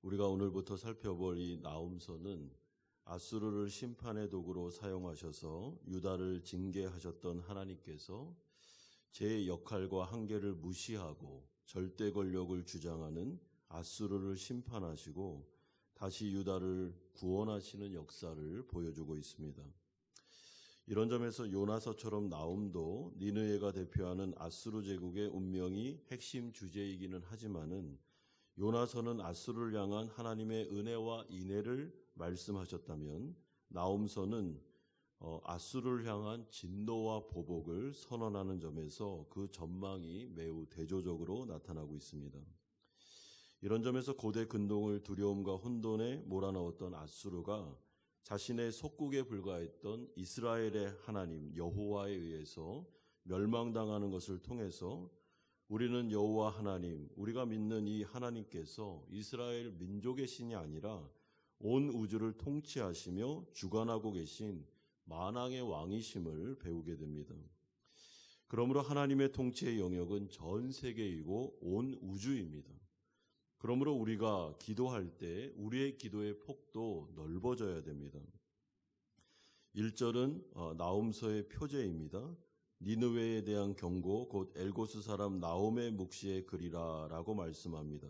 우리가 오늘부터 살펴볼 이 나훔서는 아수르를 심판의 도구로 사용하셔서 유다를 징계하셨던 하나님께서 제 역할과 한계를 무시하고 절대 권력을 주장하는 아수르를 심판하시고 다시 유다를 구원하시는 역사를 보여주고 있습니다. 이런 점에서 요나서처럼 나훔도 니느웨가 대표하는 아수르 제국의 운명이 핵심 주제이기는 하지만은 요나서는 아수르를 향한 하나님의 은혜와 인애를 말씀하셨다면 나훔서는 아수르를 향한 진노와 보복을 선언하는 점에서 그 전망이 매우 대조적으로 나타나고 있습니다. 이런 점에서 고대 근동을 두려움과 혼돈에 몰아넣었던 아수르가 자신의 속국에 불과했던 이스라엘의 하나님 여호와에 의해서 멸망당하는 것을 통해서 우리는 여호와 하나님, 우리가 믿는 이 하나님께서 이스라엘 민족의 신이 아니라 온 우주를 통치하시며 주관하고 계신 만왕의 왕이심을 배우게 됩니다. 그러므로 하나님의 통치의 영역은 전 세계이고 온 우주입니다. 그러므로 우리가 기도할 때 우리의 기도의 폭도 넓어져야 됩니다. 1절은 나훔서의 표제입니다. 니느웨에 대한 경고, 곧 엘고스 사람 나홈의 묵시의 글이라 라고 말씀합니다.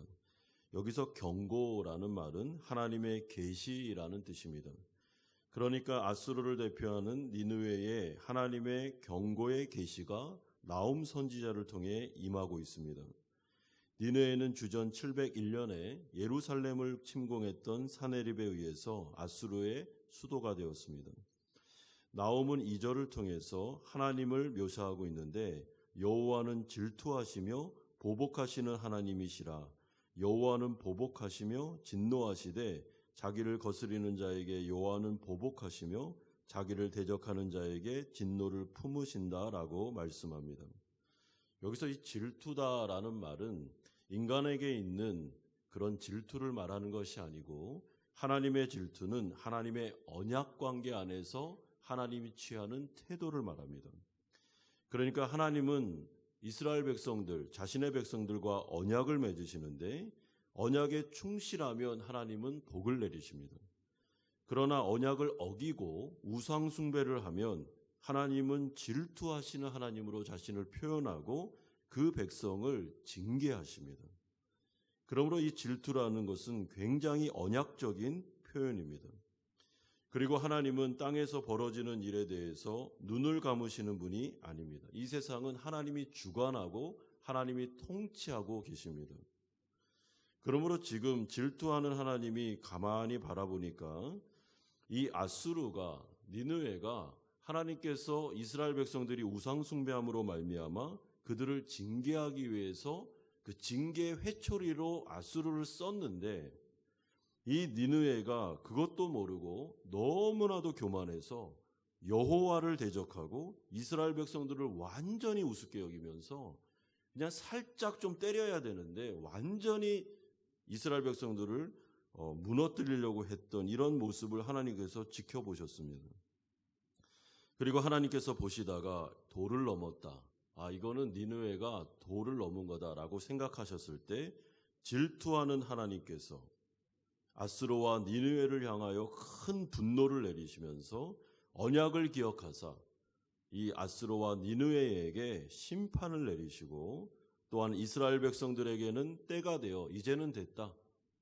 여기서 경고라는 말은 하나님의 계시라는 뜻입니다. 그러니까 아수르를 대표하는 니느웨에 하나님의 경고의 계시가 나훔 선지자를 통해 임하고 있습니다. 니느웨는 주전 701년에 예루살렘을 침공했던 사네립에 의해서 아수르의 수도가 되었습니다. 나훔은 2절을 통해서 하나님을 묘사하고 있는데 여호와는 질투하시며 보복하시는 하나님이시라. 여호와는 보복하시며 진노하시되 자기를 거스리는 자에게 여호와는 보복하시며 자기를 대적하는 자에게 진노를 품으신다라고 말씀합니다. 여기서 이 질투다라는 말은 인간에게 있는 그런 질투를 말하는 것이 아니고 하나님의 질투는 하나님의 언약 관계 안에서 하나님이 취하는 태도를 말합니다. 그러니까 하나님은 이스라엘 백성들, 자신의 백성들과 언약을 맺으시는데 언약에 충실하면 하나님은 복을 내리십니다. 그러나 언약을 어기고 우상 숭배를 하면 하나님은 질투하시는 하나님으로 자신을 표현하고 그 백성을 징계하십니다. 그러므로 이 질투라는 것은 굉장히 언약적인 표현입니다. 그리고 하나님은 땅에서 벌어지는 일에 대해서 눈을 감으시는 분이 아닙니다. 이 세상은 하나님이 주관하고 하나님이 통치하고 계십니다. 그러므로 지금 질투하는 하나님이 가만히 바라보니까 이 아수르가 니느웨가 하나님께서 이스라엘 백성들이 우상 숭배함으로 말미암아 그들을 징계하기 위해서 그 징계 회초리로 아수르를 썼는데 이 니느웨가 그것도 모르고 너무나도 교만해서 여호와를 대적하고 이스라엘 백성들을 완전히 우습게 여기면서 그냥 살짝 좀 때려야 되는데 완전히 이스라엘 백성들을 무너뜨리려고 했던 이런 모습을 하나님께서 지켜보셨습니다. 그리고 하나님께서 보시다가 도를 넘었다. 이거는 니느웨가 도를 넘은 거다라고 생각하셨을 때 질투하는 하나님께서 아수르와 니느웨를 향하여 큰 분노를 내리시면서 언약을 기억하사 이 아수르와 니느웨에게 심판을 내리시고 또한 이스라엘 백성들에게는 때가 되어 이제는 됐다.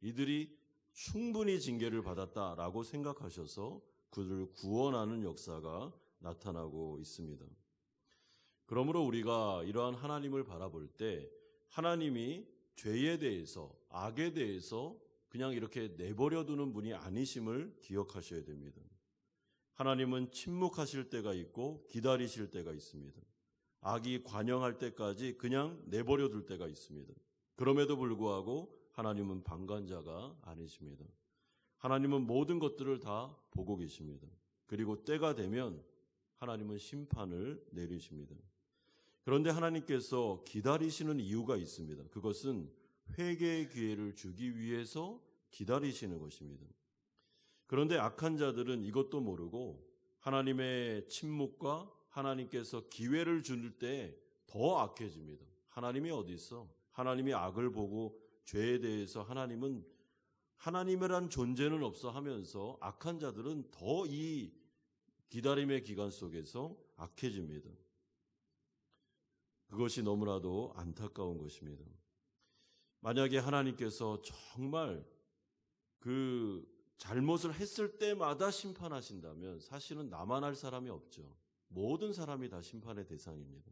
이들이 충분히 징계를 받았다라고 생각하셔서 그들을 구원하는 역사가 나타나고 있습니다. 그러므로 우리가 이러한 하나님을 바라볼 때 하나님이 죄에 대해서 악에 대해서 그냥 이렇게 내버려 두는 분이 아니심을 기억하셔야 됩니다. 하나님은 침묵하실 때가 있고 기다리실 때가 있습니다. 악이 관영할 때까지 그냥 내버려 둘 때가 있습니다. 그럼에도 불구하고 하나님은 방관자가 아니십니다. 하나님은 모든 것들을 다 보고 계십니다. 그리고 때가 되면 하나님은 심판을 내리십니다. 그런데 하나님께서 기다리시는 이유가 있습니다. 그것은 회개의 기회를 주기 위해서 기다리시는 것입니다. 그런데 악한 자들은 이것도 모르고 하나님의 침묵과 하나님께서 기회를 줄 때 더 악해집니다. 하나님이 어디 있어? 하나님이 악을 보고 죄에 대해서 하나님은 하나님이란 존재는 없어 하면서 악한 자들은 더 이 기다림의 기간 속에서 악해집니다. 그것이 너무나도 안타까운 것입니다. 만약에 하나님께서 정말 그 잘못을 했을 때마다 심판하신다면 사실은 나만 할 사람이 없죠. 모든 사람이 다 심판의 대상입니다.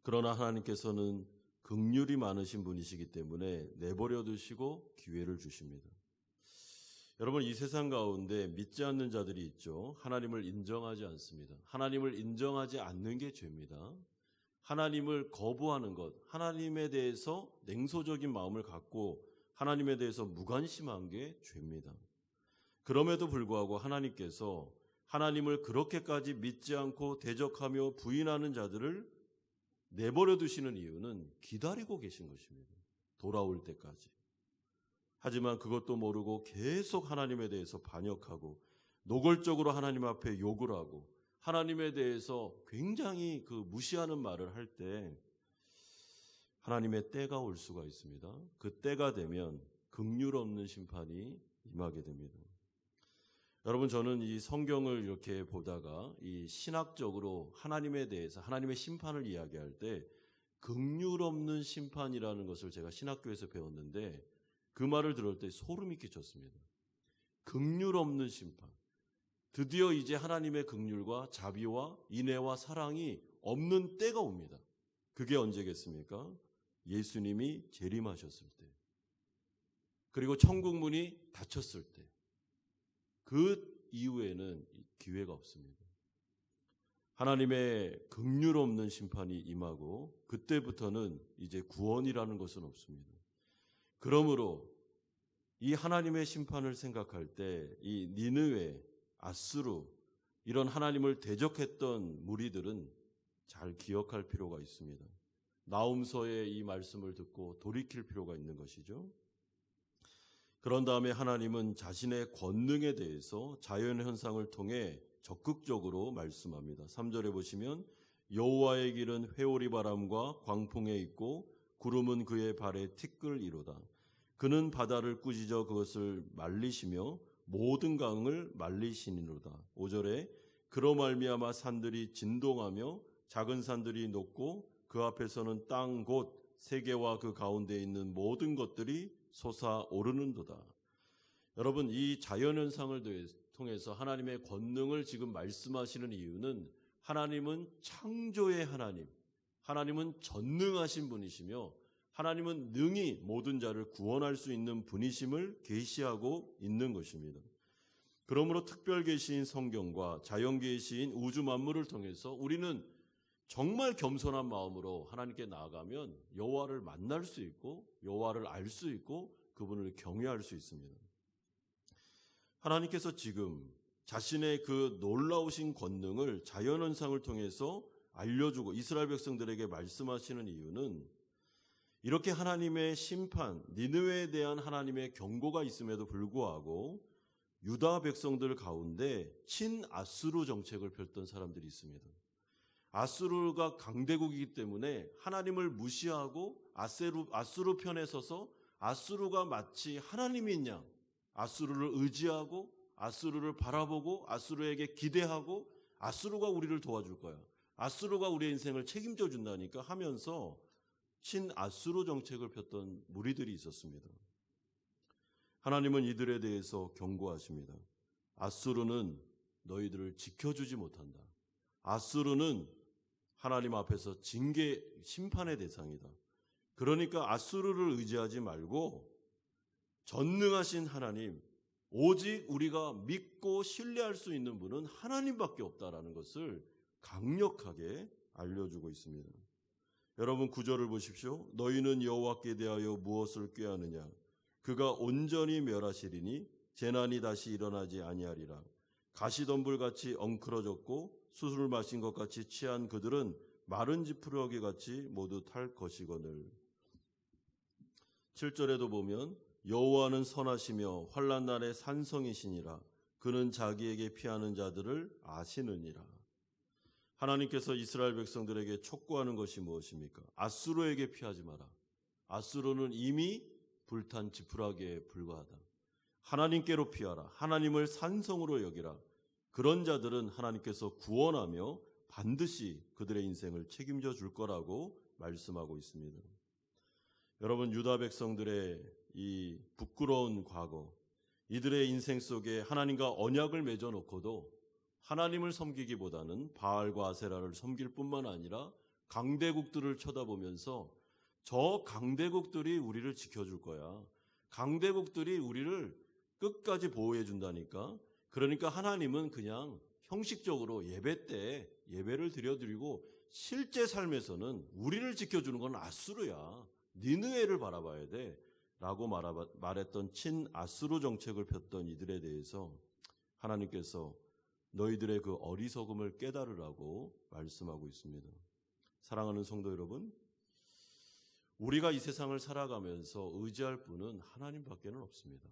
그러나 하나님께서는 긍휼이 많으신 분이시기 때문에 내버려 두시고 기회를 주십니다. 여러분, 이 세상 가운데 믿지 않는 자들이 있죠. 하나님을 인정하지 않습니다. 하나님을 인정하지 않는 게 죄입니다. 하나님을 거부하는 것, 하나님에 대해서 냉소적인 마음을 갖고 하나님에 대해서 무관심한 게 죄입니다. 그럼에도 불구하고 하나님께서 하나님을 그렇게까지 믿지 않고 대적하며 부인하는 자들을 내버려 두시는 이유는 기다리고 계신 것입니다. 돌아올 때까지. 하지만 그것도 모르고 계속 하나님에 대해서 반역하고 노골적으로 하나님 앞에 욕을 하고 하나님에 대해서 굉장히 그 무시하는 말을 할 때 하나님의 때가 올 수가 있습니다. 그 때가 되면 긍휼 없는 심판이 임하게 됩니다. 여러분, 저는 이 성경을 이렇게 보다가 이 신학적으로 하나님에 대해서 하나님의 심판을 이야기할 때 긍휼 없는 심판이라는 것을 제가 신학교에서 배웠는데 그 말을 들을 때 소름이 끼쳤습니다. 긍휼 없는 심판. 드디어 이제 하나님의 긍휼과 자비와 인애와 사랑이 없는 때가 옵니다. 그게 언제겠습니까? 예수님이 재림하셨을 때. 그리고 천국 문이 닫혔을 때. 그 이후에는 기회가 없습니다. 하나님의 긍휼 없는 심판이 임하고 그때부터는 이제 구원이라는 것은 없습니다. 그러므로 이 하나님의 심판을 생각할 때 이 니느웨, 아수르 이런 하나님을 대적했던 무리들은 잘 기억할 필요가 있습니다. 나훔서의 이 말씀을 듣고 돌이킬 필요가 있는 것이죠. 그런 다음에 하나님은 자신의 권능에 대해서 자연현상을 통해 적극적으로 말씀합니다. 3절에 보시면 여호와의 길은 회오리 바람과 광풍에 있고 구름은 그의 발에 티끌이로다. 그는 바다를 꾸짖어 그것을 말리시며 모든 강을 말리시니로다. 5절에 그로 말미암아 산들이 진동하며 작은 산들이 녹고 그 앞에서는 땅 곧 세계와 그 가운데 있는 모든 것들이 솟아오르는도다. 여러분, 이 자연현상을 통해서 하나님의 권능을 지금 말씀하시는 이유는 하나님은 창조의 하나님, 하나님은 전능하신 분이시며 하나님은 능히 모든 자를 구원할 수 있는 분이심을 계시하고 있는 것입니다. 그러므로 특별 계시인 성경과 자연 계시인 우주 만물을 통해서 우리는 정말 겸손한 마음으로 하나님께 나아가면 여호와를 만날 수 있고 여호와를 알 수 있고 그분을 경외할 수 있습니다. 하나님께서 지금 자신의 그 놀라우신 권능을 자연현상을 통해서 알려주고 이스라엘 백성들에게 말씀하시는 이유는 이렇게 하나님의 심판, 니느웨에 대한 하나님의 경고가 있음에도 불구하고 유다 백성들 가운데 친아수르 정책을 펼던 사람들이 있습니다. 아수르가 강대국이기 때문에 하나님을 무시하고 아수르 편에 서서 아수르가 마치 하나님인 양 아수르를 의지하고 아수르를 바라보고 아수르에게 기대하고 아수르가 우리를 도와줄 거야. 아수르가 우리의 인생을 책임져 준다니까 하면서 친아수르 정책을 폈던 무리들이 있었습니다. 하나님은 이들에 대해서 경고하십니다. 아수르는 너희들을 지켜주지 못한다. 아수르는 하나님 앞에서 징계, 심판의 대상이다. 그러니까 아수르를 의지하지 말고 전능하신 하나님, 오직 우리가 믿고 신뢰할 수 있는 분은 하나님밖에 없다라는 것을 강력하게 알려주고 있습니다. 여러분 9절을 보십시오. 너희는 여호와께 대하여 무엇을 꾀하느냐? 그가 온전히 멸하시리니 재난이 다시 일어나지 아니하리라. 가시덤불같이 엉클어졌고 수술을 마신 것 같이 취한 그들은 마른 지푸라기 같이 모두 탈 것이거늘. 7절에도 보면 여호와는 선하시며 환난 날에 산성이시니라. 그는 자기에게 피하는 자들을 아시느니라. 하나님께서 이스라엘 백성들에게 촉구하는 것이 무엇입니까? 아수르에게 피하지 마라. 아수르는 이미 불탄 지푸라기에 불과하다. 하나님께로 피하라. 하나님을 산성으로 여기라. 그런 자들은 하나님께서 구원하며 반드시 그들의 인생을 책임져 줄 거라고 말씀하고 있습니다. 여러분, 유다 백성들의 이 부끄러운 과거, 이들의 인생 속에 하나님과 언약을 맺어놓고도 하나님을 섬기기보다는 바알과 아세라를 섬길 뿐만 아니라 강대국들을 쳐다보면서 저 강대국들이 우리를 지켜줄 거야. 강대국들이 우리를 끝까지 보호해 준다니까. 그러니까 하나님은 그냥 형식적으로 예배 때 예배를 드려드리고 실제 삶에서는 우리를 지켜주는 건 아수르야. 니느웨를 바라봐야 돼. 라고 말했던 친아수르 정책을 폈던 이들에 대해서 하나님께서 너희들의 그 어리석음을 깨달으라고 말씀하고 있습니다. 사랑하는 성도 여러분, 우리가 이 세상을 살아가면서 의지할 분은 하나님밖에는 없습니다.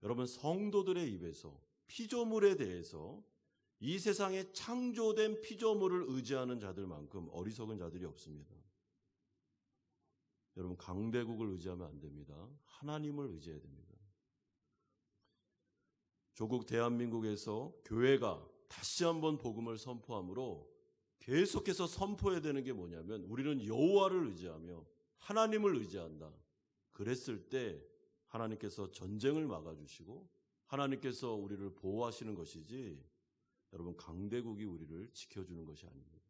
여러분, 성도들의 입에서 피조물에 대해서 이 세상에 창조된 피조물을 의지하는 자들만큼 어리석은 자들이 없습니다. 여러분, 강대국을 의지하면 안 됩니다. 하나님을 의지해야 됩니다. 조국 대한민국에서 교회가 다시 한번 복음을 선포함으로 계속해서 선포해야 되는 게 뭐냐면 우리는 여호와를 의지하며 하나님을 의지한다. 그랬을 때 하나님께서 전쟁을 막아주시고 하나님께서 우리를 보호하시는 것이지 여러분, 강대국이 우리를 지켜주는 것이 아닙니다.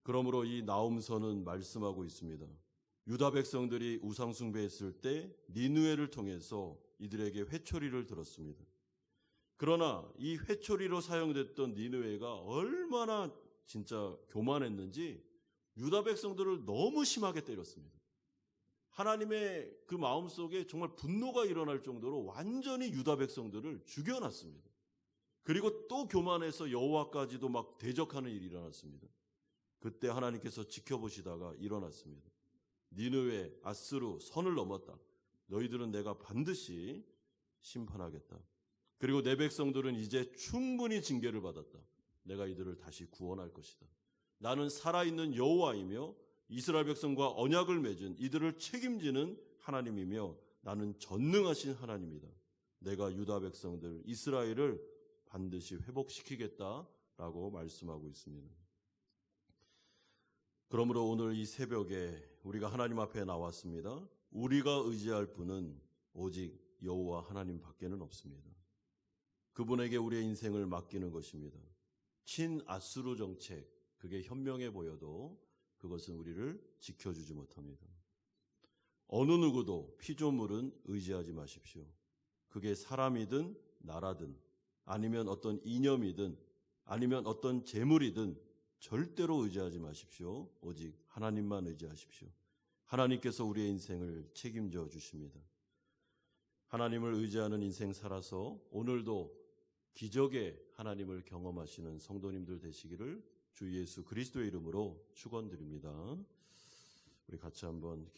그러므로 이 나홈서는 말씀하고 있습니다. 유다 백성들이 우상 숭배했을 때 니느웨를 통해서 이들에게 회초리를 들었습니다. 그러나 이 회초리로 사용됐던 니느웨가 얼마나 진짜 교만했는지 유다 백성들을 너무 심하게 때렸습니다. 하나님의 그 마음속에 정말 분노가 일어날 정도로 완전히 유다 백성들을 죽여놨습니다. 그리고 또 교만해서 여호와까지도 막 대적하는 일이 일어났습니다. 그때 하나님께서 지켜보시다가 일어났습니다. 니느웨, 아스루, 선을 넘었다. 너희들은 내가 반드시 심판하겠다. 그리고 내 백성들은 이제 충분히 징계를 받았다. 내가 이들을 다시 구원할 것이다. 나는 살아있는 여호와이며 이스라엘 백성과 언약을 맺은 이들을 책임지는 하나님이며 나는 전능하신 하나님이다. 내가 유다 백성들, 이스라엘을 반드시 회복시키겠다라고 말씀하고 있습니다. 그러므로 오늘 이 새벽에 우리가 하나님 앞에 나왔습니다. 우리가 의지할 분은 오직 여호와 하나님 밖에는 없습니다. 그분에게 우리의 인생을 맡기는 것입니다. 친아수르 정책, 그게 현명해 보여도 그것은 우리를 지켜주지 못합니다. 어느 누구도 피조물은 의지하지 마십시오. 그게 사람이든 나라든 아니면 어떤 이념이든 아니면 어떤 재물이든 절대로 의지하지 마십시오. 오직 하나님만 의지하십시오. 하나님께서 우리의 인생을 책임져 주십니다. 하나님을 의지하는 인생 살아서 오늘도 기적의 하나님을 경험하시는 성도님들 되시기를 주 예수 그리스도의 이름으로 축원드립니다. 우리 같이 한번